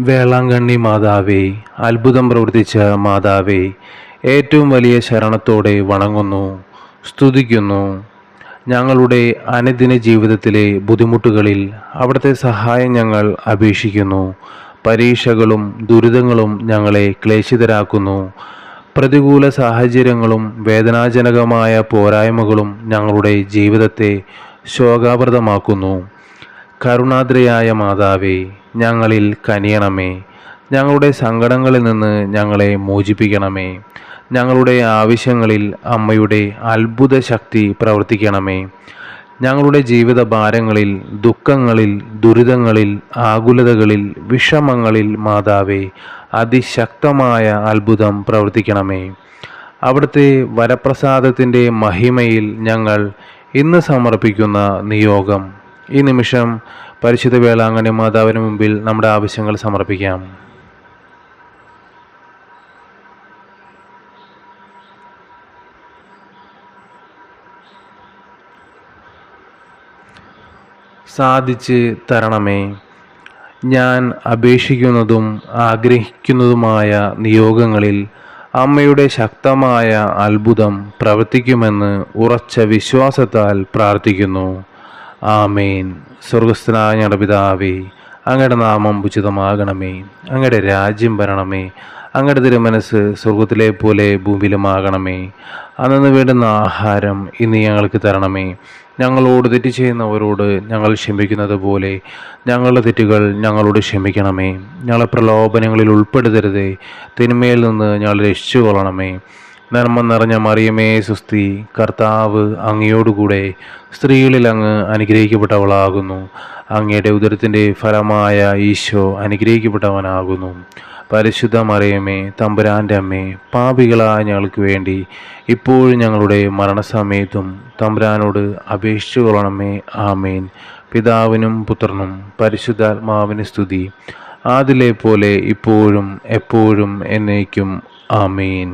വേളാങ്കണ്ണി മാതാവേ, അത്ഭുതം പ്രവർത്തിച്ച മാതാവേ, ഏറ്റവും വലിയ ശരണത്തോടെ വണങ്ങുന്നു, സ്തുതിക്കുന്നു. ഞങ്ങളുടെ അനുദിന ജീവിതത്തിലെ ബുദ്ധിമുട്ടുകളിൽ അവിടുത്തെ സഹായം ഞങ്ങൾ അപേക്ഷിക്കുന്നു. പരീക്ഷകളും ദുരിതങ്ങളും ഞങ്ങളെ ക്ലേശിതരാക്കുന്നു. പ്രതികൂല സാഹചര്യങ്ങളും വേദനാജനകമായ പോരായ്മകളും ഞങ്ങളുടെ ജീവിതത്തെ ശോകാവൃതമാക്കുന്നു. കരുണാദ്രയായ മാതാവേ, ഞങ്ങളിൽ കനിയണമേ. ഞങ്ങളുടെ സങ്കടങ്ങളിൽ നിന്ന് ഞങ്ങളെ മോചിപ്പിക്കണമേ. ഞങ്ങളുടെ ആവശ്യങ്ങളിൽ അമ്മയുടെ അത്ഭുത ശക്തി പ്രവർത്തിക്കണമേ. ഞങ്ങളുടെ ജീവിത ഭാരങ്ങളിൽ, ദുഃഖങ്ങളിൽ, ദുരിതങ്ങളിൽ, ആകുലതകളിൽ, വിഷമങ്ങളിൽ മാതാവേ, അതിശക്തമായ അത്ഭുതം പ്രവർത്തിക്കണമേ. അവിടുത്തെ വരപ്രസാദത്തിൻ്റെ മഹിമയിൽ ഞങ്ങൾ ഇന്ന് സമർപ്പിക്കുന്ന നിയോഗം ഈ നിമിഷം പരിശുദ്ധ വേളാങ്കണ്ണി മാതാവിന് മുമ്പിൽ നമ്മുടെ ആവശ്യങ്ങൾ സമർപ്പിക്കാം. സാധിച്ച് തരണമേ. ഞാൻ അപേക്ഷിക്കുന്നതും ആഗ്രഹിക്കുന്നതുമായ നിയോഗങ്ങളിൽ അമ്മയുടെ ശക്തമായ അത്ഭുതം പ്രവർത്തിക്കുമെന്ന് ഉറച്ച വിശ്വാസത്താൽ പ്രാർത്ഥിക്കുന്നു. ആമേൻ. സ്വർഗസ്ഥനായ ഞങ്ങളുടെ പിതാവേ, അങ്ങയുടെ നാമം ഉചിതമാകണമേ. അങ്ങയുടെ രാജ്യം വരണമേ. അങ്ങയുടെ തിരുമനസ് സ്വർഗത്തിലെ പോലെ ഭൂമിയിലുമാകണമേ. അന്നു വേണ്ടുന്ന ആഹാരം ഇന്ന് ഞങ്ങൾക്ക് തരണമേ. ഞങ്ങളോട് തെറ്റ് ചെയ്യുന്നവരോട് ഞങ്ങൾ ക്ഷമിക്കുന്നത് പോലെ ഞങ്ങളുടെ തെറ്റുകൾ ഞങ്ങളോട് ക്ഷമിക്കണമേ. ഞങ്ങളെ പ്രലോഭനങ്ങളിൽ ഉൾപ്പെടുത്തരുതേ, തിന്മയിൽ നിന്ന് ഞങ്ങൾ രക്ഷിച്ചുകൊള്ളണമേ. നന്മ നിറഞ്ഞ മറിയമേ സുസ്തി, കർത്താവ് അങ്ങയോടുകൂടെ സ്ത്രീകളിൽ അങ്ങ് അനുഗ്രഹിക്കപ്പെട്ടവളാകുന്നു. അങ്ങയുടെ ഉദരത്തിൻ്റെ ഫലമായ ഈശോ അനുഗ്രഹിക്കപ്പെട്ടവനാകുന്നു. പരിശുദ്ധ മറിയമേ, തമ്പുരാൻ്റെ അമ്മേ, പാപികളായ ഞങ്ങൾക്ക് വേണ്ടി ഇപ്പോഴും ഞങ്ങളുടെ മരണസമയത്തും തമ്പുരാനോട് അപേക്ഷിച്ചു കൊള്ളണമേ. ആമേൻ. പിതാവിനും പുത്രനും പരിശുദ്ധാത്മാവിന് സ്തുതി, ആദിലെ പോലെ ഇപ്പോഴും എപ്പോഴും എന്നേക്കും. ആമേൻ.